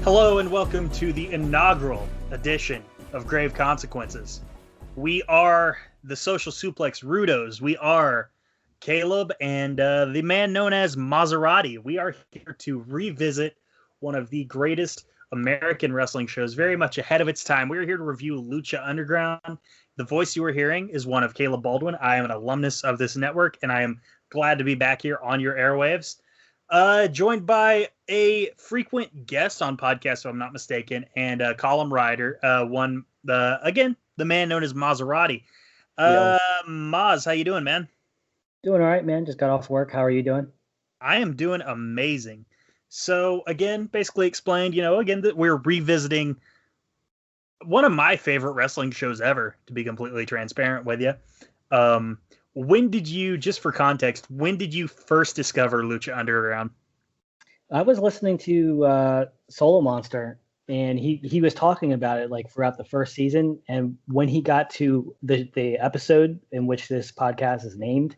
Hello and welcome to the inaugural edition of Grave Consequences. We are the Social Suplex Rudos. We are Caleb and the man known as Maserati. We are here to revisit one of the greatest American wrestling shows, very much ahead of its time. We're here to review Lucha Underground. The voice you are hearing is one of Caleb Baldwin. I am an alumnus of this network, and I am glad to be back here on your airwaves. Joined by a frequent guest on podcast, if I'm not mistaken, and a column writer, the man known as Maserati. Maz, how you doing, man? Doing all right, man. Just got off work. How are you doing? I am doing amazing. So again, basically explained, that we're revisiting one of my favorite wrestling shows ever, to be completely transparent with you. When did you, just for context, when did you first discover Lucha Underground? I was listening to Solo Monster, and he was talking about it like throughout the first season. And when he got to the episode in which this podcast is named,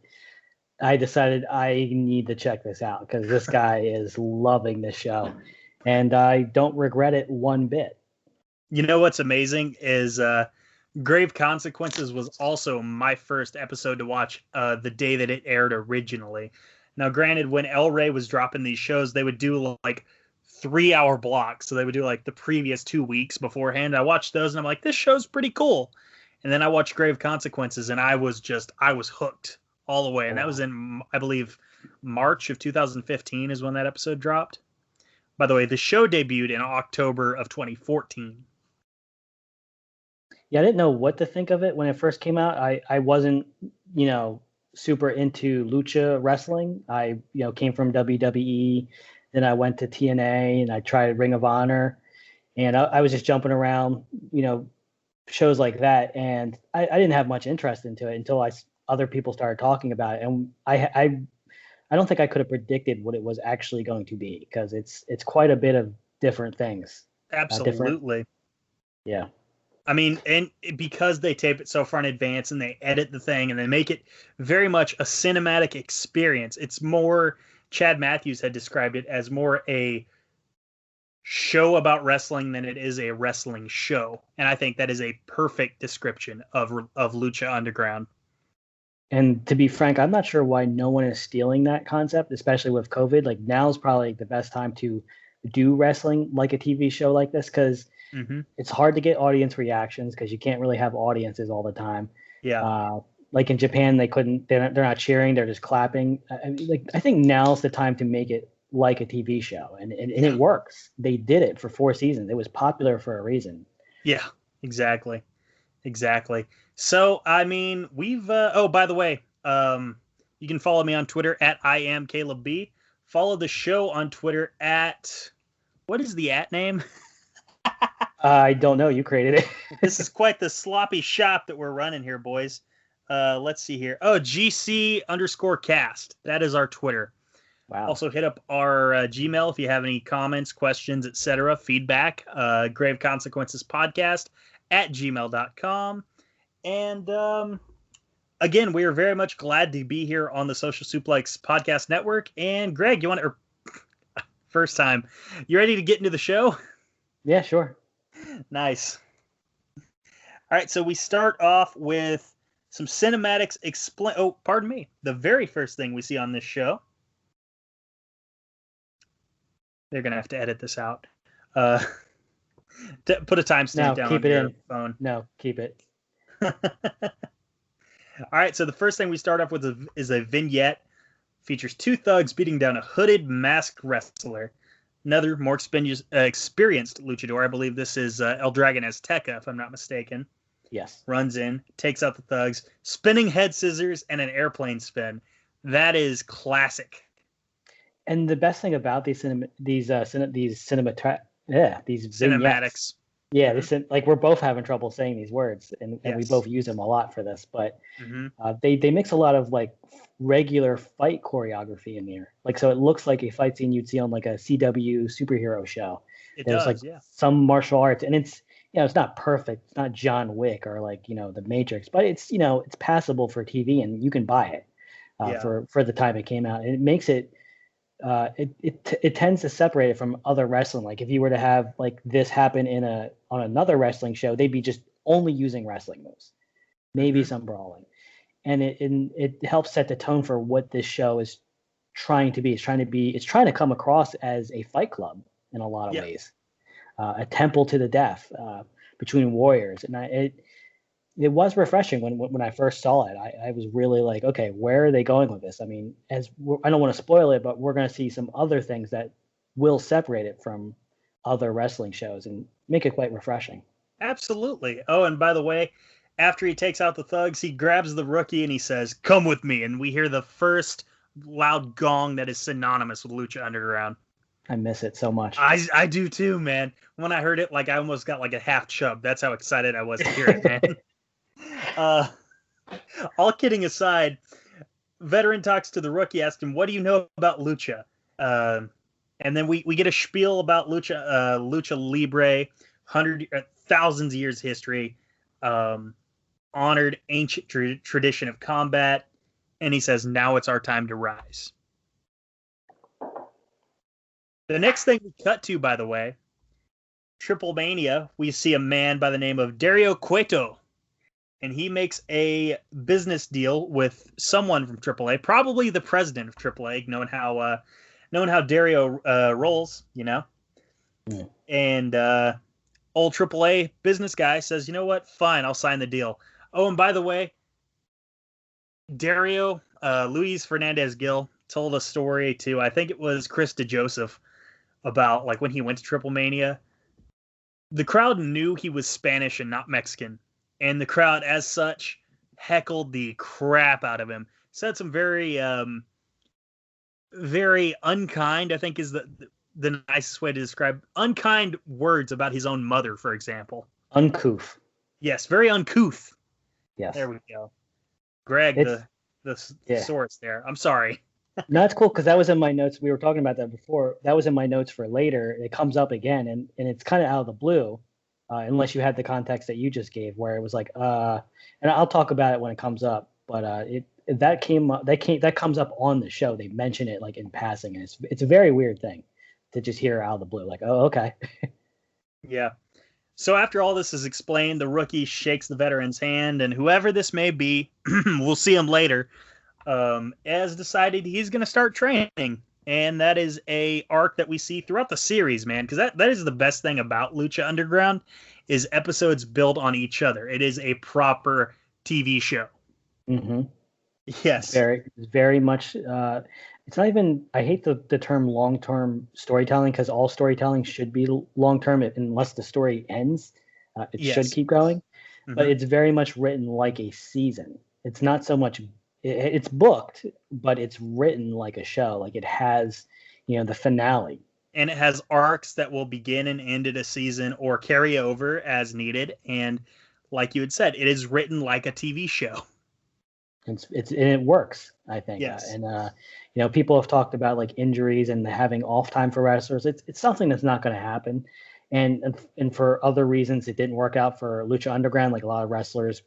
I decided I need to check this out because this guy is loving this show, and I don't regret it one bit. You know what's amazing is Grave Consequences was also my first episode to watch the day that it aired originally. Now, granted, when El Rey was dropping these shows, they would do like 3-hour blocks. So they would do like the previous 2 weeks beforehand. I watched those and I'm like, this show's pretty cool. And then I watched Grave Consequences and I was hooked all the way. And that was in, I believe, March of 2015 is when that episode dropped. By the way, the show debuted in October of 2014. Yeah, I didn't know what to think of it when it first came out. I wasn't, super into lucha wrestling. I, came from WWE, then I went to TNA and I tried Ring of Honor, and I was just jumping around, shows like that, and I didn't have much interest into it until other people started talking about it, and I don't think I could have predicted what it was actually going to be because it's quite a bit of different things. Absolutely. Yeah. I mean, and because they tape it so far in advance and they edit the thing and they make it very much a cinematic experience, it's more, Chad Matthews had described it as more a show about wrestling than it is a wrestling show. And I think that is a perfect description of Lucha Underground. And to be frank, I'm not sure why no one is stealing that concept, especially with COVID. Like now's probably the best time to do wrestling like a TV show like this because it's hard to get audience reactions because you can't really have audiences all the time. Yeah. Like in Japan, they're not cheering, they're just clapping. I think now's the time to make it like a TV show, and it works. They did it for 4 seasons. It was popular for a reason. Yeah, exactly. So, I mean, we've, by the way, you can follow me on Twitter at I am Caleb B. Follow the show on Twitter at, what is the @ name? I don't know. You created it. This is quite the sloppy shop that we're running here, boys. Let's see here. Oh, GC_cast. That is our Twitter. Wow. Also hit up our Gmail if you have any comments, questions, etc., feedback. Grave Consequences Podcast at gmail.com. And again, we are very much glad to be here on the Social Suplex Podcast Network. And Greg, first time, you ready to get into the show? Yeah, sure. Nice. All right, so we start off with some cinematics the very first thing we see on this show. They're going to have to edit this out. Put a timestamp down on your phone. No, keep it. All right, so the first thing we start off with is a vignette. Features 2 thugs beating down a hooded masked wrestler. Another more experienced luchador. I believe this is El Dragon Azteca, if I'm not mistaken. Yes. Runs in, takes out the thugs, spinning head scissors and an airplane spin. That is classic. And the best thing about these cinematics. Yeah, like we're both having trouble saying these words, and we both use them a lot for this. But they mix a lot of like regular fight choreography in there. Like so, it looks like a fight scene you'd see on like a CW superhero show. There's some martial arts, and it's it's not perfect. It's not John Wick or like the Matrix, but it's it's passable for TV, and you can buy it for the time it came out. And it makes it it tends to separate it from other wrestling. Like if you were to have like this happen on another wrestling show, they'd be just only using wrestling moves, maybe some brawling, and it helps set the tone for what this show is trying to be. It's trying to come across as a fight club in a lot of ways, a temple to the death between warriors, and it was refreshing when I first saw it. I was really like, okay, where are they going with this? I mean, I don't want to spoil it, but we're going to see some other things that will separate it from other wrestling shows and make it quite refreshing. Absolutely. Oh, and by the way, after he takes out the thugs, he grabs the rookie and he says, "Come with me." And we hear the first loud gong that is synonymous with Lucha Underground. I miss it so much. I do too, man. When I heard it, like I almost got like a half chub. That's how excited I was to hear it, man. All kidding aside, Veteran talks to the rookie, asks him, "What do you know about Lucha?" And then we get a spiel about Lucha Libre, thousands of years history, honored ancient tradition of combat, and he says, "Now it's our time to rise." The next thing we cut to, by the way, Triple Mania, we see a man by the name of Dario Cueto. And he makes a business deal with someone from AAA, probably the president of AAA, knowing how Dario rolls, you know. Yeah. And old AAA business guy says, "You know what? Fine, I'll sign the deal." Oh, and by the way, Dario, Luis Fernandez Gil, told a story to, I think it was Chris DeJoseph, about like when he went to Triple Mania. The crowd knew he was Spanish and not Mexican. And the crowd, as such, heckled the crap out of him. Said some very, very unkind, I think is the nicest way to describe, unkind words about his own mother, for example. Uncouth. Yes, very uncouth. Yes. There we go. Greg, the source there. I'm sorry. No, that's cool because that was in my notes. We were talking about that before. That was in my notes for later. It comes up again, and it's kind of out of the blue. Unless you had the context that you just gave, where it was like, and I'll talk about it when it comes up. But that comes up on the show. They mention it like in passing, and it's a very weird thing to just hear out of the blue. Like, oh, okay. Yeah. So after all this is explained, the rookie shakes the veteran's hand, and whoever this may be, we'll see him later, has decided he's going to start training. And that is a arc that we see throughout the series, man, because that is the best thing about Lucha Underground is episodes build on each other. It is a proper TV show. Mm-hmm. Yes. Very much. It's not even, I hate the term long-term storytelling because all storytelling should be long-term unless the story ends. It should keep going. Mm-hmm. But it's very much written like a season. It's not so much... It's booked, but it's written like a show. Like it has, the finale. And it has arcs that will begin and end at a season or carry over as needed. And like you had said, it is written like a TV show. It works, I think. Yes. And people have talked about like injuries and having off time for wrestlers. It's something that's not going to happen. And for other reasons, it didn't work out for Lucha Underground. Like a lot of wrestlers,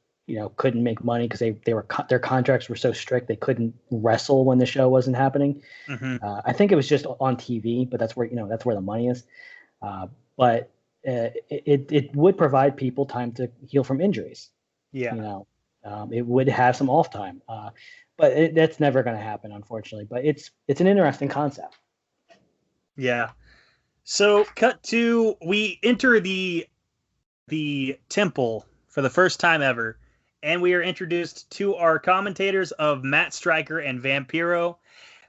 couldn't make money because their contracts were so strict they couldn't wrestle when the show wasn't happening. Mm-hmm. I think it was just on TV, but that's where the money is. But it would provide people time to heal from injuries. Yeah. It would have some off time, but that's never going to happen, unfortunately. But it's an interesting concept. Yeah. So cut to, we enter the temple for the first time ever. And we are introduced to our commentators of Matt Stryker and Vampiro.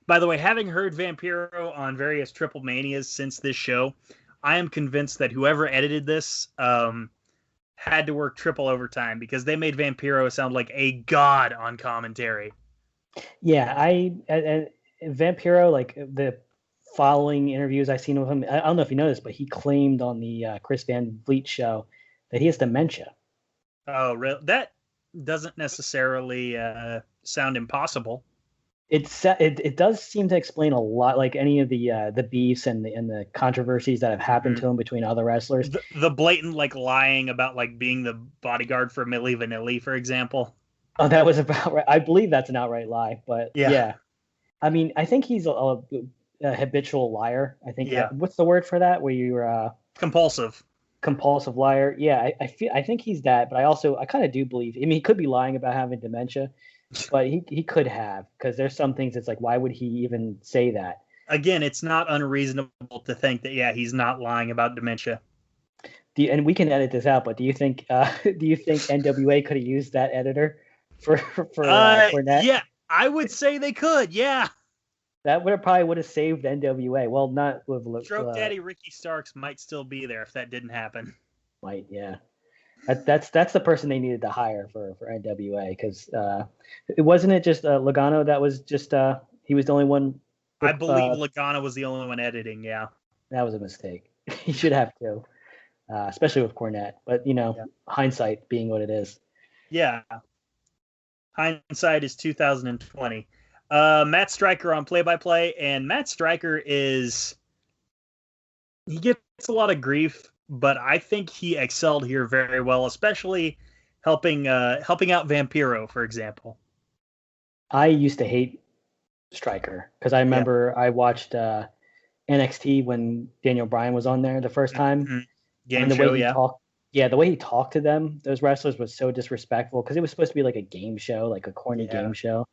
By the way, having heard Vampiro on various Triple Manias since this show, I am convinced that whoever edited this had to work triple overtime because they made Vampiro sound like a god on commentary. Yeah, Vampiro, like the following interviews I've seen with him, I don't know if you know this, but he claimed on the Chris Van Vliet show that he has dementia. Oh, really? That doesn't necessarily sound impossible. It does seem to explain a lot, like any of the beefs and the controversies that have happened to him between other wrestlers. The blatant like lying about like being the bodyguard for Milli Vanilli, for example. Oh, that was about right. I believe that's an outright lie, but yeah. I mean, I think he's a habitual liar. I think. Yeah. What's the word for that? Where you're Compulsive. compulsive liar. Yeah, I think he's that, but I kind of do believe. I mean, he could be lying about having dementia, but he could have, because there's some things it's like, why would he even say that? Again, it's not unreasonable to think that he's not lying about dementia. And we can edit this out, but do you think NWA could have used that editor for Cornette? Yeah, I would say they could. Yeah. That would have saved NWA. Well, not with Stroke Daddy Ricky Starks might still be there if that didn't happen. Might, yeah. That's the person they needed to hire for NWA, because it wasn't just Logano that was just he was the only one. I believe Logano was the only one editing. Yeah, that was a mistake. He should have to, especially with Cornette. But hindsight being what it is. Yeah, hindsight is 2020. Matt Stryker on play-by-play, and Matt Stryker he gets a lot of grief, but I think he excelled here very well, especially helping out Vampiro, for example. I used to hate Stryker because I remember I watched NXT when Daniel Bryan was on there the first time. Mm-hmm. Game show, the way he talked to them, those wrestlers, was so disrespectful, because it was supposed to be like a game show, like a corny game show.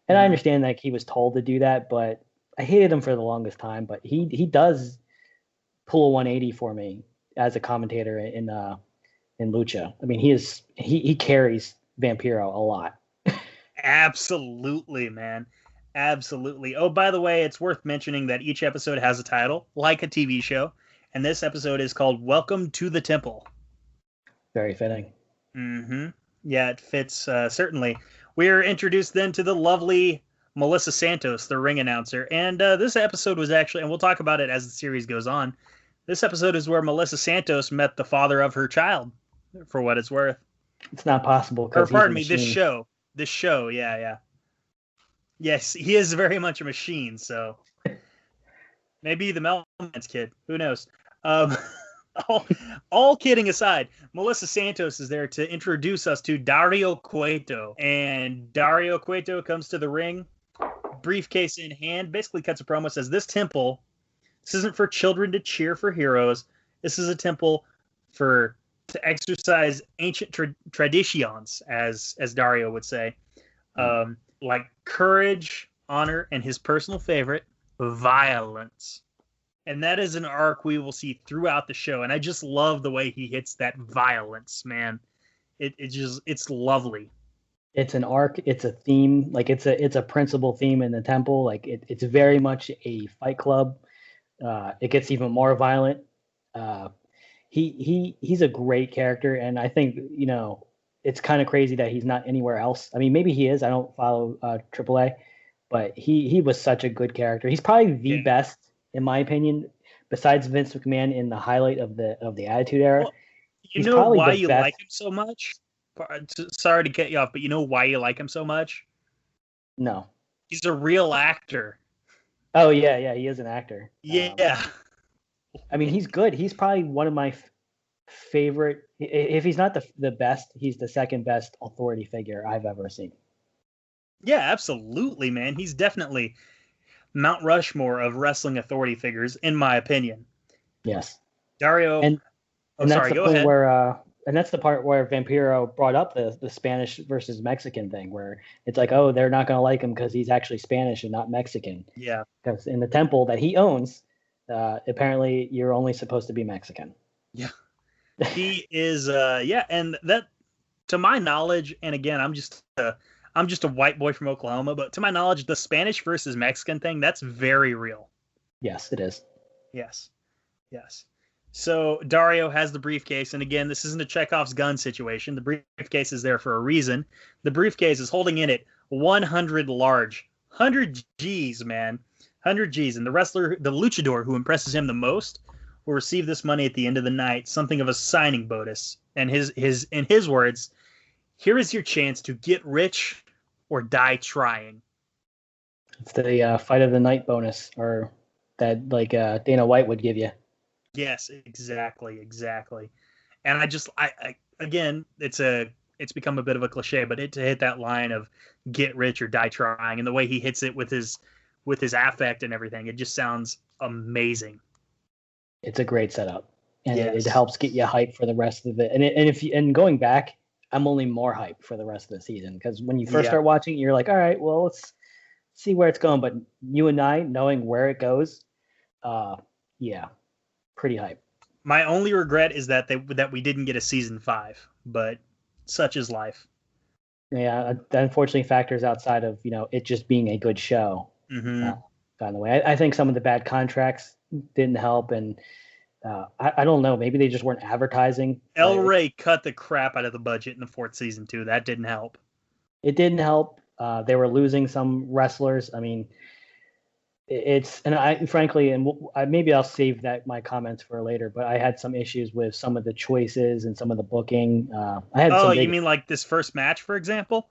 And I understand that he was told to do that, but I hated him for the longest time. But he does pull a 180 for me as a commentator in Lucha. I mean, he carries Vampiro a lot. Absolutely, man. Absolutely. Oh, by the way, it's worth mentioning that each episode has a title, like a TV show, and this episode is called Welcome to the Temple. Very fitting. Mm-hmm. Yeah, it fits, certainly. We're introduced then to the lovely Melissa Santos, the ring announcer, and this episode was actually, and we'll talk about it as the series goes on, this episode is where Melissa Santos met the father of her child, for what it's worth. It's not possible. Or pardon me, this show, yeah. Yes, he is very much a machine, so maybe the Melman's kid. Who knows? All kidding aside, Melissa Santos is there to introduce us to Dario Cueto. And Dario Cueto comes to the ring, briefcase in hand, basically cuts a promo, says, this temple, this isn't for children to cheer for heroes. This is a temple to exercise ancient traditions, as Dario would say. Like courage, honor, and his personal favorite, violence. And that is an arc we will see throughout the show. And I just love the way he hits that violence, man. It's lovely. It's an arc. It's a theme. Like it's a principal theme in the temple. Like it's very much a Fight Club. It gets even more violent. He's a great character. And I think, it's kind of crazy that he's not anywhere else. I mean, maybe he is. I don't follow AAA, but he was such a good character. He's probably the best, in my opinion, besides Vince McMahon in the highlight of the Attitude Era. Well, you know why you like him so much? Sorry to cut you off, but you know why you like him so much? No. He's a real actor. Oh, yeah, he is an actor. Yeah. I mean, he's good. He's probably one of my favorite. If he's not the best, he's the second best authority figure I've ever seen. Yeah, absolutely, man. He's definitely Mount Rushmore of wrestling authority figures, in my opinion. Yes. Dario. And that's the point where, and that's the part where Vampiro brought up the Spanish versus Mexican thing, where it's like, oh, they're not going to like him because he's actually Spanish and not Mexican. Yeah. Because in the temple that he owns, apparently you're only supposed to be Mexican. Yeah. He is, and that, to my knowledge, and again, I'm just a white boy from Oklahoma, but to my knowledge, the Spanish versus Mexican thing, that's very real. Yes, it is. Yes. So Dario has the briefcase, and again, this isn't a Chekhov's gun situation. The briefcase is there for a reason. The briefcase is holding in it 100 large, 100 G's, man. 100 G's. And the luchador who impresses him the most will receive this money at the end of the night, something of a signing bonus. And in his words, here is your chance to get rich or die trying. It's the fight of the night bonus, or that Dana White would give you. Yes, exactly. And I again, it's become a bit of a cliche, but to hit that line of get rich or die trying, and the way he hits it with his with his affect and everything. It just sounds amazing. It's a great setup, and it Yes. helps get you hyped for the rest of it. And going back, I'm only more hyped for the rest of the season, because when you first Yeah. start watching, you're like, all right, well, let's see where it's going. But you and I, knowing where it goes, yeah, pretty hype. My only regret is that we didn't get a season 5, but such is life. Yeah, that unfortunately factors outside of it just being a good show. Mm-hmm. By the way, I think some of the bad contracts didn't help, and I don't know, maybe they just weren't advertising. El Rey cut the crap out of the budget in the 4th season too. That didn't help. It didn't help. They were losing some wrestlers. I mean, and I frankly, and maybe I'll save my comments for later, but I had some issues with some of the choices and some of the booking. I had some you mean like this first match, for example?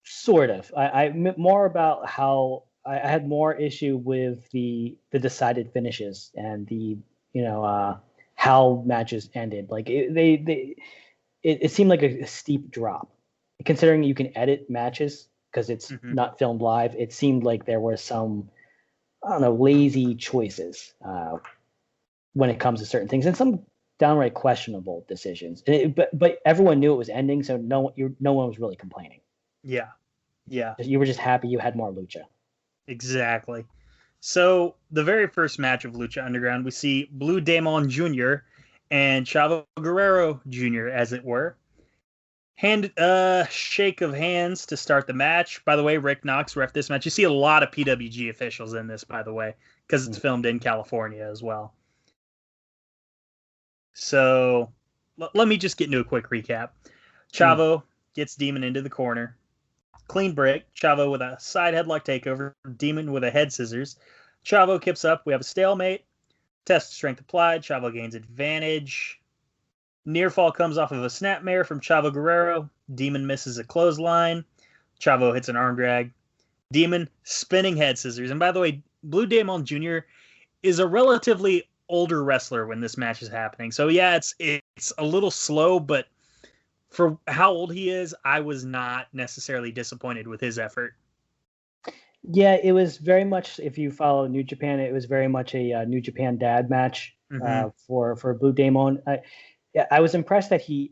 Sort of. I more about how I had more issue with the decided finishes and the how matches ended. Like it seemed like a steep drop, considering you can edit matches because it's not filmed live. It seemed like there was some, I don't know, lazy choices when it comes to certain things, and some downright questionable decisions. But everyone knew it was ending, so no one was really complaining. Yeah. You were just happy you had more lucha. Exactly. So the very first match of Lucha Underground, we see Blue Demon Jr. and Chavo Guerrero Jr., as it were. Shake of hands to start the match. By the way, Rick Knox ref this match. You see a lot of PWG officials in this, by the way, because it's filmed in California as well. So let me just get into a quick recap. Chavo gets Demon into the corner. Clean break. Chavo with a side headlock takeover. Demon with a head scissors. Chavo kips up. We have a stalemate. Test strength applied. Chavo gains advantage. Near fall comes off of a snapmare from Chavo Guerrero. Demon misses a clothesline. Chavo hits an arm drag. Demon spinning head scissors. And by the way, Blue Demon Jr. is a relatively older wrestler when this match is happening. So yeah, it's a little slow, but for how old he is, I was not necessarily disappointed with his effort. Yeah, it was very much, if you follow New Japan, it was very much a New Japan dad match for Blue Demon. I was impressed that he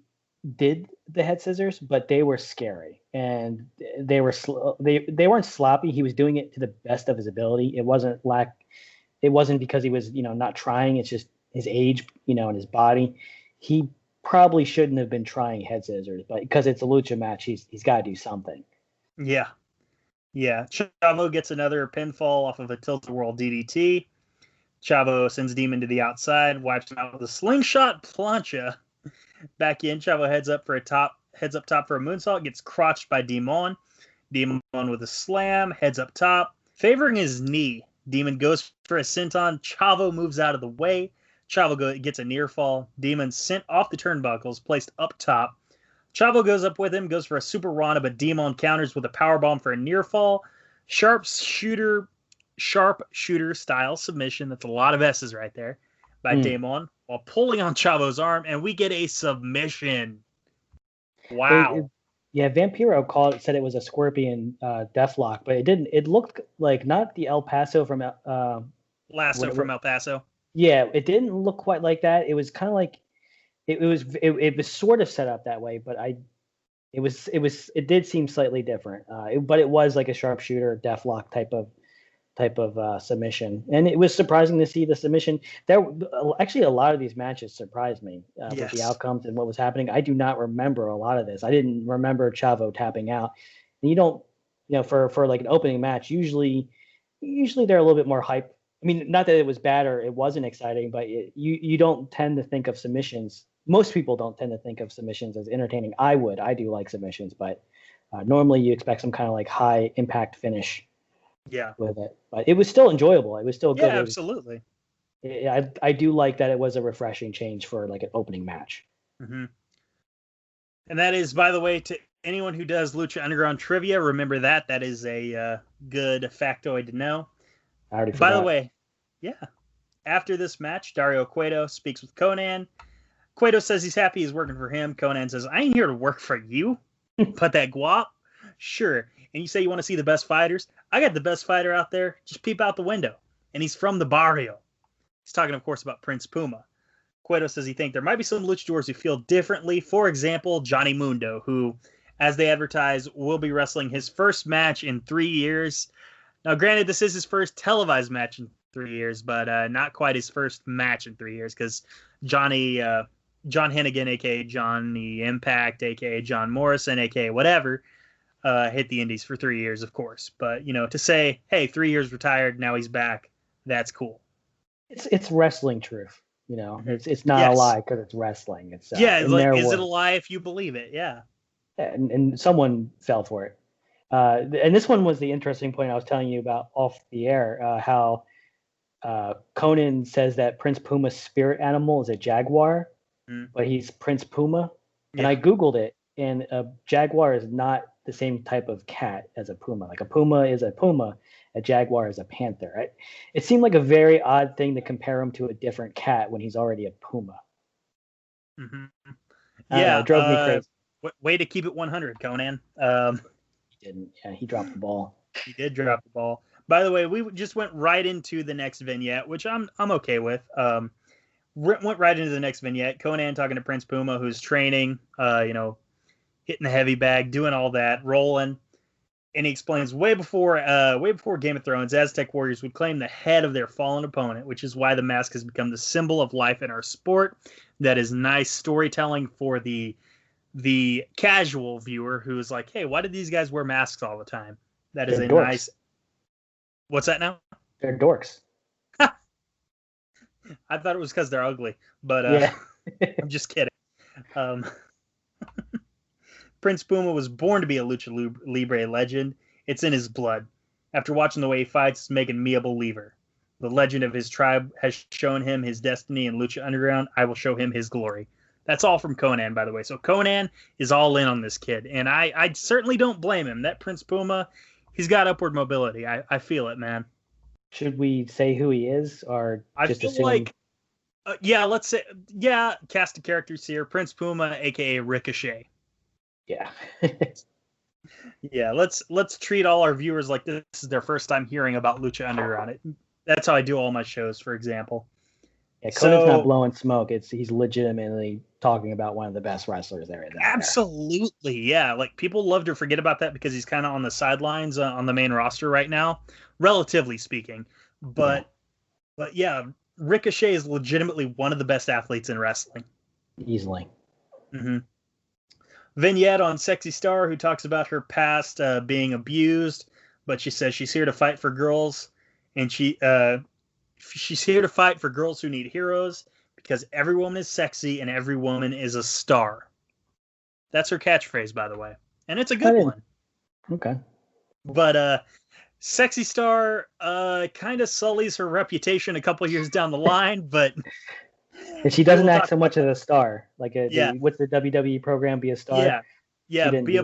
did the head scissors, but they were scary and they were they weren't sloppy. He was doing it to the best of his ability. It wasn't because he was not trying. It's just his age, and his body. He probably shouldn't have been trying head scissors, but because it's a lucha match, he's got to do something. Yeah. Chavo gets another pinfall off of a tilt-a-whirl DDT. Chavo sends Demon to the outside, wipes him out with a slingshot plancha. Back in, Chavo heads up top for a moonsault, gets crotched by Demon. Demon with a slam, heads up top, favoring his knee. Demon goes for a senton. Chavo moves out of the way. Chavo gets a near fall. Demon sent off the turnbuckles, placed up top. Chavo goes up with him, goes for a super Rana, but Demon counters with a powerbomb for a near fall. Sharp shooter style submission. That's a lot of S's right there by Demon, while pulling on Chavo's arm, and we get a submission. Wow. Vampiro said it was a Scorpion Deathlock, but it didn't. It looked like not the El Paso from Lasso from El Paso. Yeah, it didn't look quite like that. It was kind of like it was sort of set up that way, but it did seem slightly different. But it was like a sharpshooter Deathlock type of submission, and it was surprising to see the submission. There actually a lot of these matches surprised me with the outcomes and what was happening. I do not remember a lot of this. I didn't remember Chavo tapping out. And you don't, for like an opening match, usually they're a little bit more hype. I mean, not that it was bad or it wasn't exciting, but you don't tend to think of submissions. Most people don't tend to think of submissions as entertaining. I do like submissions, but normally you expect some kind of like high impact finish. Yeah, with it, but it was still enjoyable. It was still good. Yeah, absolutely. I do like that it was a refreshing change for like an opening match. Mm-hmm. And that is, by the way, to anyone who does Lucha Underground trivia, remember that is a good factoid to know. I already forgot. By the way, after this match, Dario Cueto speaks with Conan. Cueto says he's happy he's working for him. Conan says, I ain't here to work for you. But that guap? Sure. and you say you want to see the best fighters, I got the best fighter out there. Just peep out the window. And he's from the barrio. He's talking, of course, about Prince Puma. Cueto says he thinks there might be some luchadors who feel differently. For example, Johnny Mundo, who, as they advertise, will be wrestling his first match in 3 years. Now, granted, this is his first televised match in 3 years, but not quite his first match in 3 years, because John Hennigan, a.k.a. Johnny Impact, a.k.a. John Morrison, a.k.a. whatever, hit the indies for 3 years, of course. But, to say, hey, 3 years retired, now he's back, that's cool. It's wrestling truth. It's not a lie because it's wrestling. It's is it a lie if you believe it? Yeah. And someone fell for it. And this one was the interesting point I was telling you about off the air. How Conan says that Prince Puma's spirit animal is a jaguar, but he's Prince Puma. Yeah. And I googled it, and a jaguar is not the same type of cat as a puma. Like a puma is a puma. A jaguar is a panther, right? It seemed like a very odd thing to compare him to a different cat when he's already a puma. Mm-hmm. Yeah, it drove me crazy. Way to keep it 100, Conan. He didn't. Yeah, he dropped the ball. He did drop the ball. By the way, we just went right into the next vignette, which I'm okay with. Went right into the next vignette. Conan talking to Prince Puma, who's training, hitting the heavy bag, doing all that, rolling. And he explains way before Game of Thrones, Aztec warriors would claim the head of their fallen opponent, which is why the mask has become the symbol of life in our sport. That is nice storytelling for the casual viewer who is like, hey, why did these guys wear masks all the time? That is dorks. Nice. What's that now? They're dorks. I thought it was because they're ugly, but yeah. I'm just kidding. Prince Puma was born to be a Lucha Libre legend. It's in his blood. After watching the way he fights, it's making me a believer. The legend of his tribe has shown him his destiny in Lucha Underground. I will show him his glory. That's all from Conan, by the way. So Conan is all in on this kid, and I certainly don't blame him. That Prince Puma, he's got upward mobility. I feel it, man. Should we say who he is, or just I feel assume? like, let's say, cast of characters here. Prince Puma, aka Ricochet. Yeah. Yeah, let's treat all our viewers like this is their first time hearing about Lucha Underground. That's how I do all my shows, for example. Yeah, Conan's not blowing smoke. He's legitimately talking about one of the best wrestlers there is. Absolutely, yeah. Like, people love to forget about that because he's kind of on the sidelines on the main roster right now, relatively speaking. But yeah, Ricochet is legitimately one of the best athletes in wrestling. Easily. Mm-hmm. Vignette on Sexy Star, who talks about her past being abused, but she says she's here to fight for girls, and she's here to fight for girls who need heroes because every woman is sexy and every woman is a star. That's her catchphrase, by the way, and it's a good one. Okay. But Sexy Star kind of sullies her reputation a couple years down the line, but. And she doesn't act so much as a star. Like what's the WWE program? Be a star. Yeah. Don't be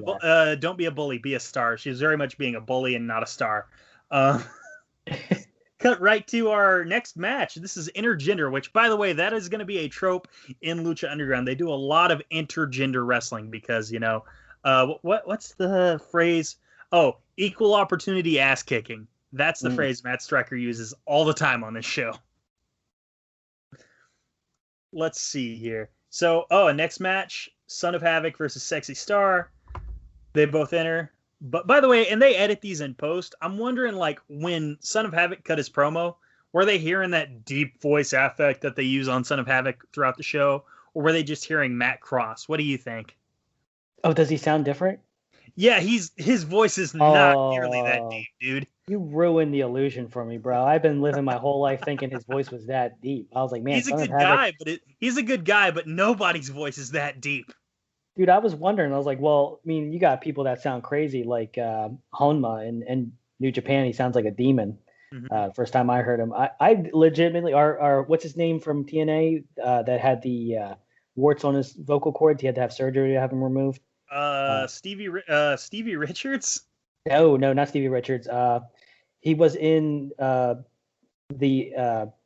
a bully. Be a star. She's very much being a bully and not a star. Cut right to our next match. This is intergender, which, by the way, that is going to be a trope in Lucha Underground. They do a lot of intergender wrestling because what's the phrase? Oh, equal opportunity ass kicking. That's the phrase Matt Stryker uses all the time on this show. Let's see here. So, next match, Son of Havoc versus Sexy Star. They both enter. But by the way, and they edit these in post. I'm wondering, like, when Son of Havoc cut his promo, were they hearing that deep voice affect that they use on Son of Havoc throughout the show? Or were they just hearing Matt Cross? What do you think? Oh, does he sound different? Yeah, his voice is not nearly that deep, dude. You ruined the illusion for me, bro. I've been living my whole life thinking his voice was that deep. I was like, man, he's a good guy, but nobody's voice is that deep. Dude, I was wondering. I was like, well, I mean, you got people that sound crazy, like Honma in New Japan. He sounds like a demon. Mm-hmm. First time I heard him, I legitimately our what's his name from TNA that had the warts on his vocal cords. He had to have surgery to have them removed. Stevie Richards? No, not Stevie Richards. He was in the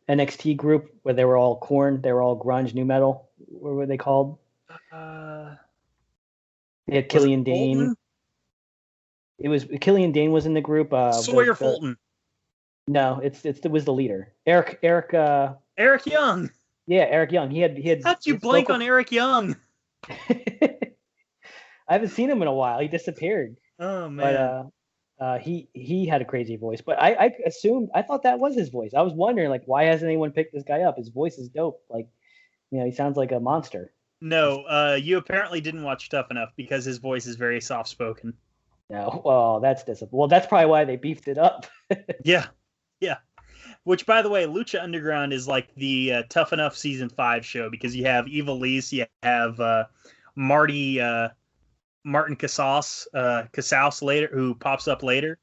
NXT group where they were all Korn. They were all grunge, new metal. What were they called? They had Killian Dane. It was Killian Dane was in the group. Sawyer Fulton. No, it was the leader. Eric. Eric Young. Yeah, Eric Young. He had. How'd you blank on Eric Young? I haven't seen him in a while. He disappeared. Oh man. But he had a crazy voice. But I thought that was his voice. I was wondering like why hasn't anyone picked this guy up? His voice is dope. Like, he sounds like a monster. No, you apparently didn't watch Tough Enough because his voice is very soft spoken. No, well, that's disappointing. Well, that's probably why they beefed it up. Yeah. Which, by the way, Lucha Underground is like the Tough Enough season 5 show because you have Ivelisse, you have Martin Casals later, who pops up later.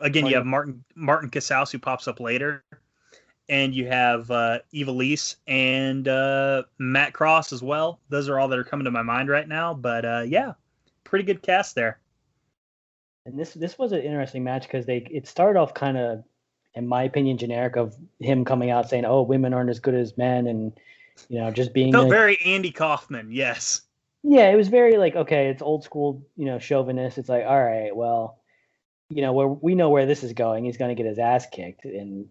Again, you have Martin Casals, who pops up later, and you have Ivelisse and Matt Cross as well. Those are all that are coming to my mind right now. But yeah, pretty good cast there. And this was an interesting match because it started off kind of, in my opinion, generic of him coming out saying, "Oh, women aren't as good as men," and just being felt very Andy Kaufman. Yes. Yeah, it was very like, okay, it's old school, chauvinist. It's like, all right, well, we know where this is going. He's going to get his ass kicked, and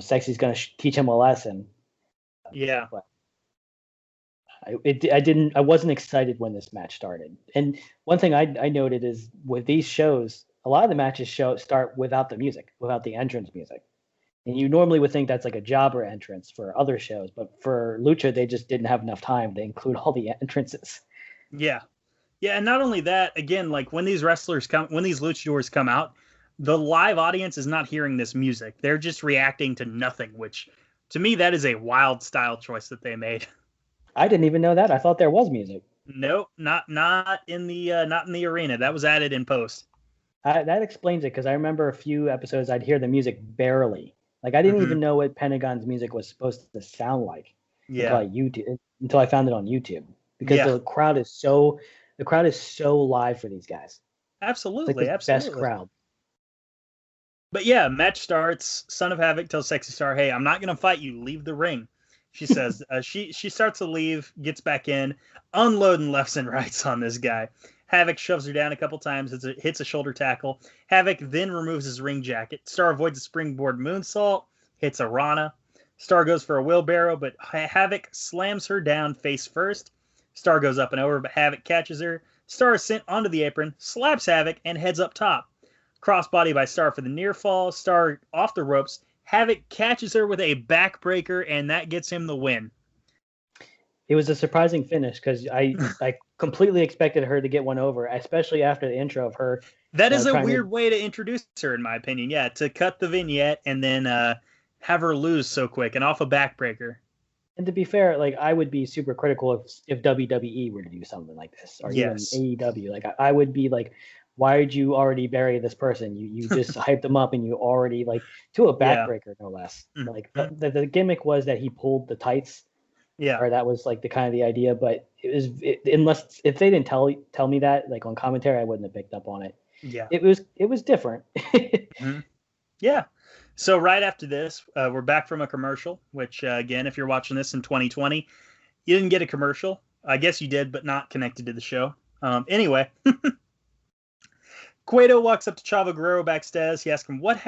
Sexy's going to teach him a lesson. Yeah. But I wasn't excited when this match started. And one thing I noted is with these shows, a lot of the matches start without the music, without the entrance music. And you normally would think that's like a jobber entrance for other shows, but for Lucha, they just didn't have enough time to include all the entrances. Yeah. Yeah, and not only that, again, like when these luchadors come out, the live audience is not hearing this music. They're just reacting to nothing, which to me, that is a wild style choice that they made. I didn't even know that. I thought there was music. Nope, not in the arena. That was added in post. That explains it because I remember a few episodes I'd hear the music barely. Like I didn't even know what Pentagon's music was supposed to sound like until I found it on YouTube because the crowd is so live for these guys. Absolutely, it's like the best crowd. But yeah, match starts. Son of Havoc tells Sexy Star, "Hey, I'm not gonna fight you. Leave the ring." She says she starts to leave, gets back in, unloading lefts and rights on this guy. Havoc shoves her down a couple times, hits a shoulder tackle. Havoc then removes his ring jacket. Star avoids a springboard moonsault, hits a Rana. Star goes for a wheelbarrow, but Havoc slams her down face first. Star goes up and over, but Havoc catches her. Star is sent onto the apron, slaps Havoc, and heads up top. Crossbody by Star for the near fall. Star off the ropes. Havoc catches her with a backbreaker, and that gets him the win. It was a surprising finish because I completely expected her to get one over, especially after the intro of her. That is a weird way to introduce her, in my opinion. Yeah, to cut the vignette and then have her lose so quick and off a backbreaker. And to be fair, like I would be super critical if WWE were to do something like this, or even AEW. Like I would be like, why did you already bury this person? You just hyped them up and you already to a backbreaker, no less. Like the gimmick was that he pulled the tights. Yeah. Or that was the kind of the idea, but unless if they didn't tell me that on commentary, I wouldn't have picked up on it. Yeah. It was different. Yeah. So right after this, we're back from a commercial, which again, if you're watching this in 2020, you didn't get a commercial. I guess you did, but not connected to the show. Anyway, Cueto walks up to Chavo Guerrero backstage. He asks him what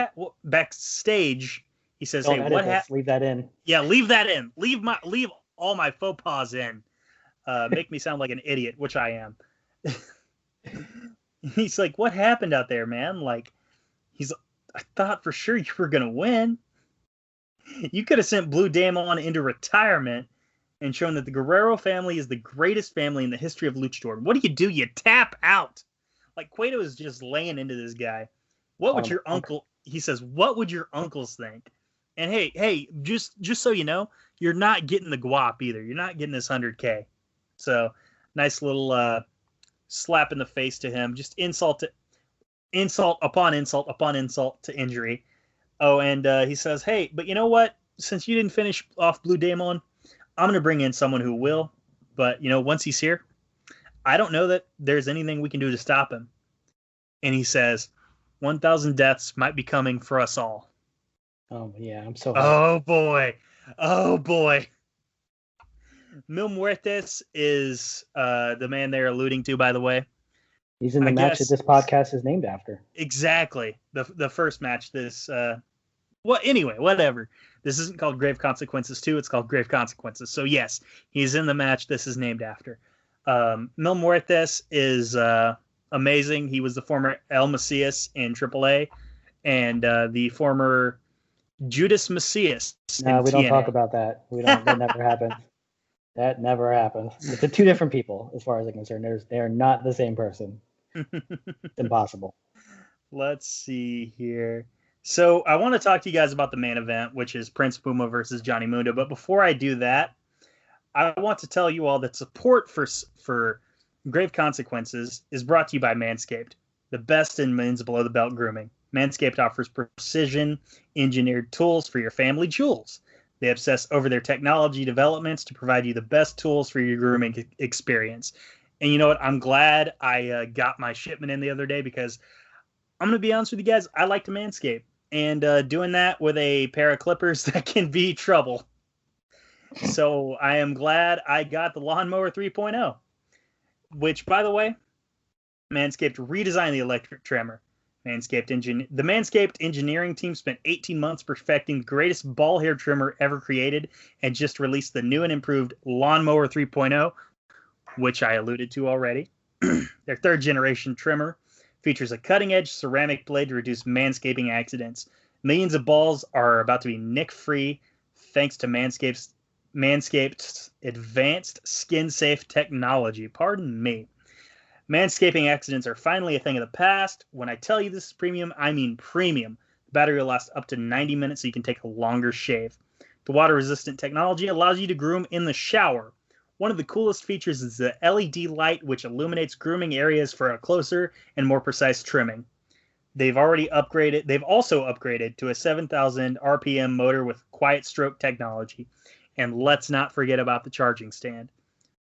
backstage. He says, "Hey, what happened? Leave that in." Yeah, leave that in. Leave all my faux pas in. Make me sound like an idiot, which I am. He's like, "What happened out there, man?" I thought for sure you were gonna win. You could have sent Blue Demon into retirement and shown that the Guerrero family is the greatest family in the history of Luchador. What do? You tap out. Cueto is just laying into this guy. What would your uncle? He says, "What would your uncles think?" And hey, just so you know, you're not getting the guap either. You're not getting this 100K. So nice little slap in the face to him. Just insult upon insult upon insult to injury. Oh, and he says, "Hey, but you know what? Since you didn't finish off Blue Demon, I'm going to bring in someone who will. But, once he's here, I don't know that there's anything we can do to stop him." And he says, 1,000 deaths might be coming for us all. Oh, yeah, I'm so happy. Oh, boy. Mil Muertes is the man they're alluding to, by the way. He's in the I match that guess this podcast is named after. exactly the first match. This well, anyway, whatever. This isn't called Grave Consequences 2. It's called Grave Consequences. So yes, he's in the match this is named after. Mil Muertes is amazing. He was the former El Macias in AAA and the former Judas Macias No, in we don't talk TNA. about that. We don't. That never happened. That never happened. It's the two different people, as far as I'm concerned. They are not the same person. It's impossible. Let's see here. So I want to talk to you guys about the main event, which is Prince Puma versus Johnny Mundo. But before I do that, I want to tell you all that support for Grave Consequences is brought to you by Manscaped, the best in men's below the belt grooming. Manscaped offers precision engineered tools for your family jewels. They obsess over their technology developments to provide you the best tools for your grooming experience. And you know what? I'm glad I got my shipment in the other day because I'm going to be honest with you guys. I like to manscape. And doing that with a pair of clippers, that can be trouble. So I am glad I got the Lawnmower 3.0, which, by the way, Manscaped redesigned the electric trimmer. The Manscaped engineering team spent 18 months perfecting the greatest ball hair trimmer ever created and just released the new and improved Lawnmower 3.0, which I alluded to already. Their third generation trimmer features a cutting-edge ceramic blade to reduce manscaping accidents. Millions of balls are about to be nick-free thanks to Manscaped's advanced skin-safe technology. Pardon me. Manscaping accidents are finally a thing of the past. When I tell you this is premium, I mean premium. The battery will last up to 90 minutes so you can take a longer shave. The water-resistant technology allows you to groom in the shower. One of the coolest features is the LED light, which illuminates grooming areas for a closer and more precise trimming. They've also upgraded to a 7,000 RPM motor with quiet stroke technology. And let's not forget about the charging stand.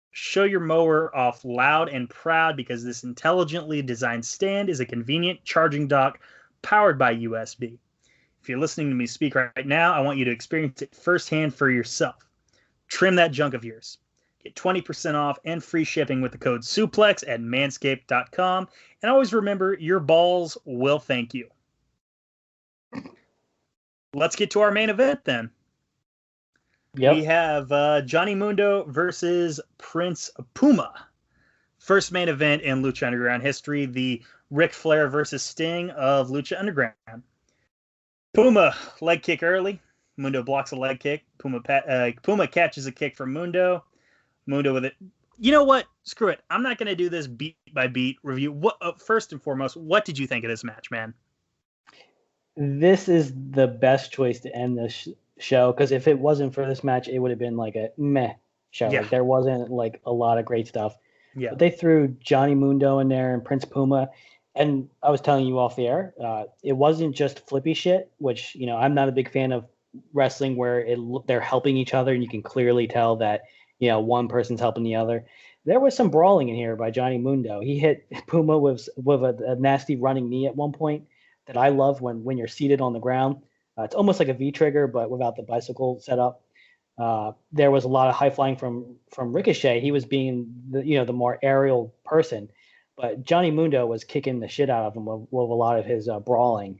Show your mower off loud and proud because this intelligently designed stand is a convenient charging dock powered by USB. If you're listening to me speak right now, I want you to experience it firsthand for yourself. Trim that junk of yours. Get 20% off and free shipping with the code SUPLEX at manscaped.com. And always remember, your balls will thank you. Let's get to our main event then. Yep. We have Johnny Mundo versus Prince Puma. First main event in Lucha Underground history, the Ric Flair versus Sting of Lucha Underground. Puma, leg kick early. Mundo blocks a leg kick. Puma catches a kick from Mundo. Mundo with it. You know what? Screw it. I'm not going to do this beat by beat review. First and foremost, what did you think of this match, man? This is the best choice to end this show, because if it wasn't for this match, it would have been like a meh show. Yeah. Like there wasn't like a lot of great stuff. Yeah. But they threw Johnny Mundo in there and Prince Puma, and I was telling you off the air, it wasn't just flippy shit, which, you know, I'm not a big fan of wrestling where they're helping each other and you can clearly tell that, you know, one person's helping the other. There was some brawling in here by Johnny Mundo. He hit Puma with a nasty running knee at one point that I love when you're seated on the ground. It's almost like a V-trigger, but without the bicycle setup. There was a lot of high flying from Ricochet. He was being the more aerial person, but Johnny Mundo was kicking the shit out of him with a lot of his brawling.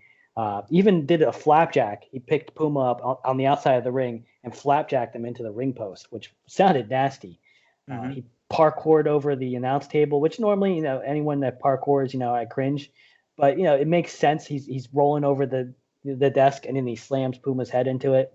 Even did a flapjack. He picked Puma up on the outside of the ring and flapjacked him into the ring post, which sounded nasty. Mm-hmm. He parkoured over the announce table, which normally, you know, anyone that parkours, you know, I cringe, but you know, it makes sense. He's rolling over the desk and then he slams Puma's head into it.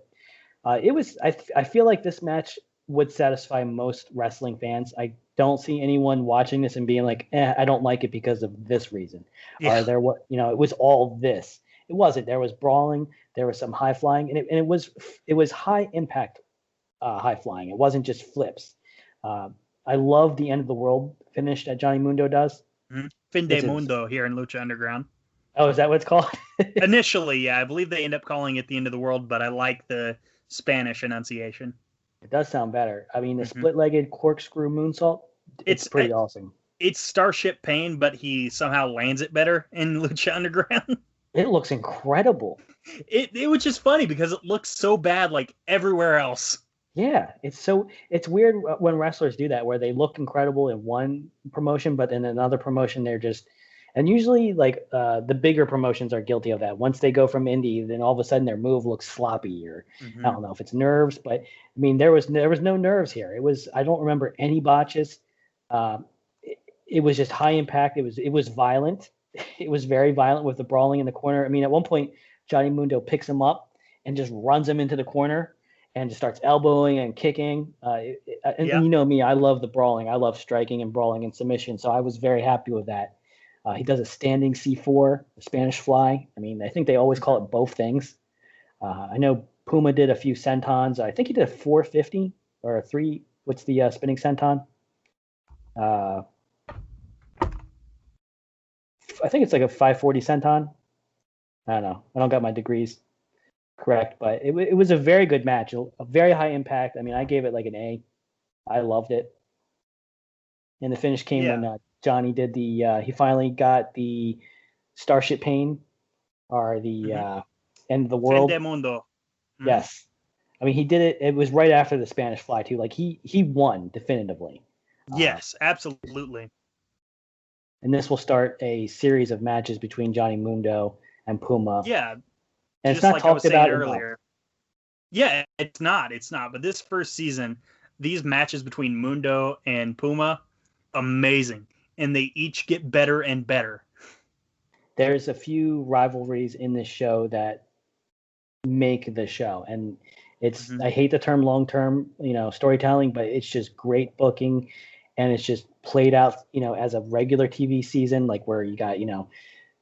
I feel like this match would satisfy most wrestling fans. I don't see anyone watching this and being like, I don't like it because of this reason. Yeah. It was all this. It wasn't. There was brawling. There was some high flying, and it was high impact, high flying. It wasn't just flips. I love the end of the world finish that Johnny Mundo does. Mm-hmm. Fin de Mundo here in Lucha Underground. Oh, is that what it's called? Initially, yeah. I believe they end up calling it the end of the world, but I like the Spanish enunciation. It does sound better. I mean, the split-legged corkscrew moonsault, it's pretty awesome. It's Starship Pain, but he somehow lands it better in Lucha Underground. It looks incredible. It was just funny because it looks so bad like everywhere else. Yeah, it's weird when wrestlers do that, where they look incredible in one promotion, but in another promotion they're just. And usually, like the bigger promotions are guilty of that. Once they go from indie, then all of a sudden their move looks sloppy, or I Hmm. don't know if it's nerves, but I mean there was no nerves here. It was I don't remember any botches. Um, it was just high impact. It was violent. It was very violent with the brawling in the corner. I mean, at one point Johnny Mundo picks him up and just runs him into the corner and just starts elbowing and kicking. And Yeah. you know me, I love the brawling. I love striking and brawling and submission. So I was very happy with that. He does a standing C4, a Spanish fly. I mean, I think they always call Hmm. it both things. I know Puma did a few sentons. I think he did a 450 or a three. What's the spinning senton? Uh, I think it's like a 540 senton. I don't know. I don't got my degrees correct, but it was a very good match, a very high impact. I mean, I gave it like an A. I loved it. And the finish came Yeah. when Johnny did he finally got the Starship Pain or the Hmm. end of the Fin world. de mundo. Hmm. Yes. I mean, he did it. It was right after the Spanish Fly too. Like he won definitively. Uh, Yes, absolutely. and this will start a series of matches between Johnny Mundo and Puma. Yeah, And it's just not like I was talked saying about enough. earlier. Yeah, it's not. It's not. But this first season, these matches between Mundo and Puma, amazing. And they each get better and better. There's a few rivalries in this show that make the show, and it's Hmm. I hate the term long term, storytelling, but it's just great booking, and it's just played out, as a regular TV season, like where you got,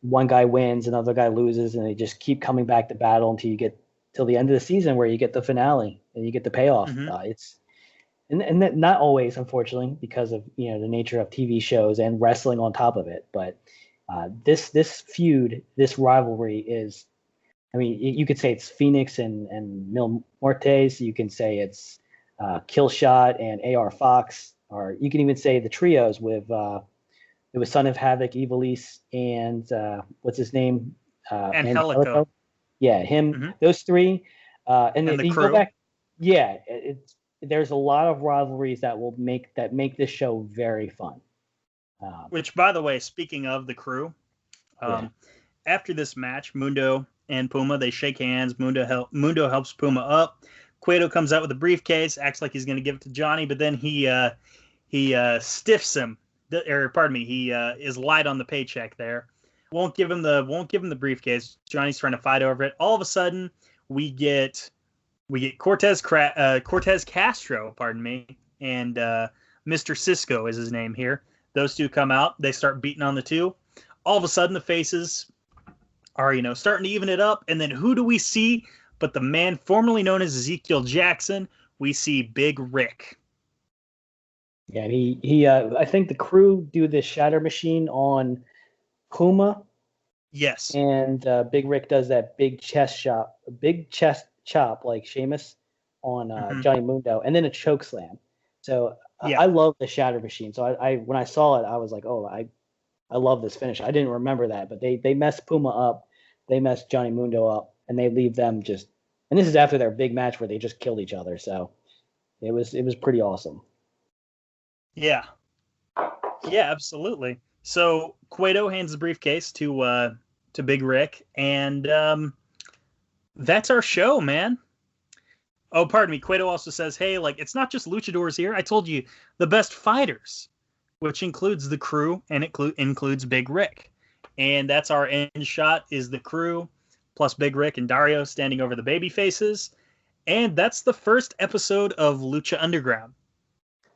one guy wins, another guy loses, and they just keep coming back to battle until you get till the end of the season where you get the finale and you get the payoff. Hmm. It's and that, not always, unfortunately, because of the nature of TV shows and wrestling on top of it. But this feud, this rivalry is. I mean, you could say it's Phoenix and Mil Mortes. You can say it's Killshot and AR Fox, or you can even say the trios with it was Son of Havoc, Evilise, and what's his name? Angelico. Angelico. Yeah, him. Hmm. Those three. And And the you go crew, back. Yeah, there's a lot of rivalries that make this show very fun. Um, which, by the way, speaking of the crew, yeah, um, after this match, Mundo and Puma they shake hands. Mundo helps Puma up. Cueto comes out with a briefcase, acts like he's going to give it to Johnny, but then he stiffs him, or pardon me, he is light on the paycheck there. Won't give him the briefcase. Johnny's trying to fight over it. All of a sudden, we get Cortez Castro, pardon me, and Mr. Cisco is his name here. Those two come out. They start beating on the two. All of a sudden, the faces are starting to even it up. And then who do we see? But the man formerly known as Ezekiel Jackson. We see Big Rick. yeah. And he I think the crew do this shatter machine on Puma, Yes. and Big Rick does that big chest chop like Sheamus on Hmm. Johnny Mundo, and then a choke slam. So Yeah. I love the shatter machine. So I when I saw it, I was like, oh, I love this finish. I didn't remember that, but they messed Puma up, they messed Johnny Mundo up, and they leave them just. And this is after their big match where they just killed each other. So it was pretty awesome. Yeah. Yeah. Absolutely. So Cueto hands the briefcase to Big Rick, and that's our show, man. Oh, pardon me. Cueto also says, "Hey, like it's not just luchadors here. I told you the best fighters, which includes the crew and it includes Big Rick." And that's our end shot is the crew plus Big Rick and Dario standing over the baby faces. And that's the first episode of Lucha Underground.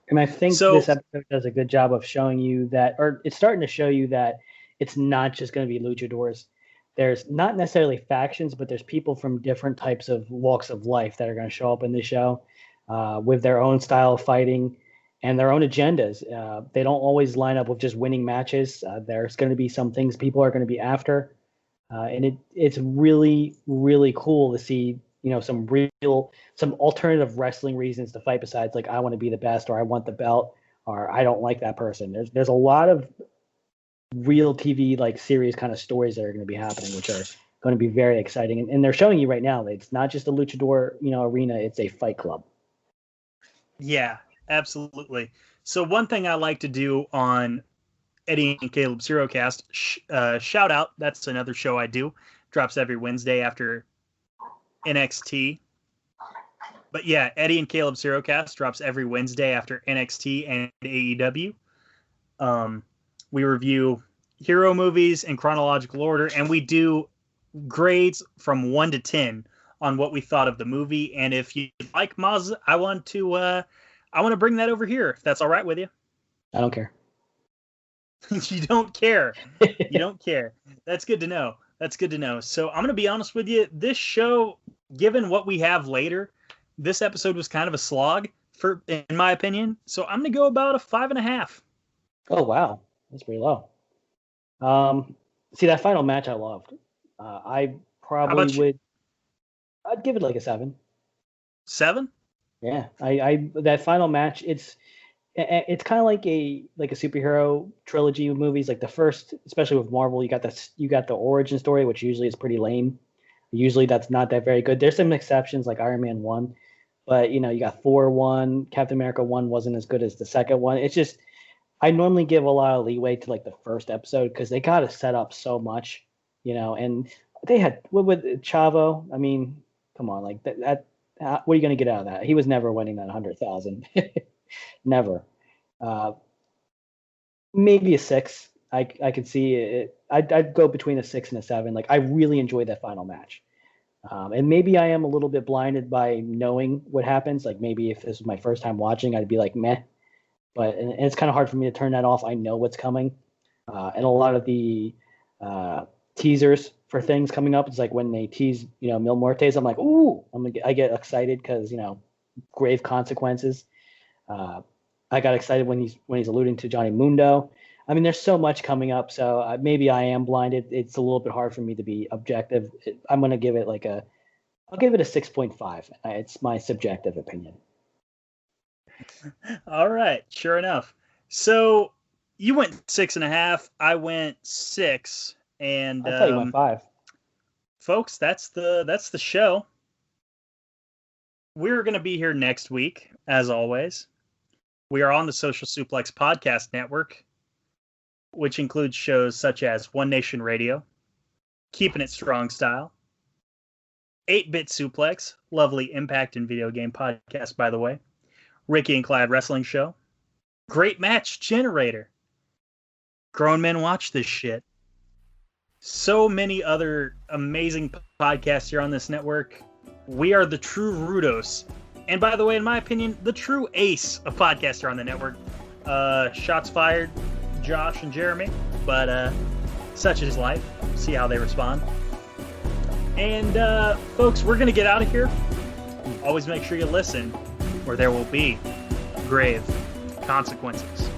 And I think So, this episode does a good job of showing you that, or it's starting to show you that it's not just going to be luchadors. There's not necessarily factions, but there's people from different types of walks of life that are going to show up in the show with their own style of fighting and their own agendas. They don't always line up with just winning matches. There's going to be some things people are going to be after. And it's really really cool to see some alternative wrestling reasons to fight besides like I want to be the best or I want the belt or I don't like that person. There's a lot of real TV like series kind of stories that are going to be happening, which are going to be very exciting. And they're showing you right now that it's not just a luchador arena; it's a fight club. Yeah, absolutely. So one thing I like to do on Eddie and Caleb's HeroCast, shout out. That's another show I do. Drops every Wednesday after NXT. But yeah, Eddie and Caleb's HeroCast drops every Wednesday after NXT and AEW. We review hero movies in chronological order, and we do grades from 1 to 10 on what we thought of the movie. And if you like Maz, I want to bring that over here, if that's all right with you. I don't care. You don't care. You don't care. That's good to know. That's good to know. So I'm going to be honest with you. This show, given what we have later, this episode was kind of a slog, in my opinion. So I'm going to go about a 5.5. Oh, wow. That's pretty low. See, that final match I loved. I probably would. I'd give it like a 7. 7? Yeah, I that final match. It's kind of like a superhero trilogy of movies. Like the first, especially with Marvel, you got the origin story, which usually is pretty lame. Usually that's not that very good. There's some exceptions like Iron Man 1, but you got Thor 1, Captain America 1 wasn't as good as the second one. It's just I normally give a lot of leeway to like the first episode because they got to set up so much, and they had with Chavo. I mean, come on, like that what are you going to get out of that? He was never winning that 100,000. Never. Maybe a 6. I could see it. I'd go between a 6 and a 7. Like I really enjoyed that final match. And maybe I am a little bit blinded by knowing what happens. Like maybe if this was my first time watching, I'd be like, meh. But and it's kind of hard for me to turn that off. I know what's coming. And a lot of the teasers for things coming up, it's like when they tease, Mil Muertes, I'm like, ooh, I get excited because, grave consequences. I got excited when he's alluding to Johnny Mundo. I mean, there's so much coming up, so maybe I am blinded. It's a little bit hard for me to be objective. I'm going to give it I'll give it a 6.5. It's my subjective opinion. All right, sure enough. So you went 6.5. I went 6, and I thought you went 5. Folks, that's the show. We're going to be here next week, as always. We are on the Social Suplex Podcast Network, which includes shows such as One Nation Radio, Keeping It Strong Style, 8-Bit Suplex, lovely Impact and Video Game podcast, by the way, Ricky and Clyde Wrestling Show, Great Match Generator, Grown Men Watch This Shit, so many other amazing podcasts here on this network. We are the true Rudos. And by the way, in my opinion, the true ace of podcasts here on the network. Shots fired, Josh and Jeremy. But such is life. See how they respond. And folks, we're going to get out of here. Always make sure you listen, or there will be grave consequences.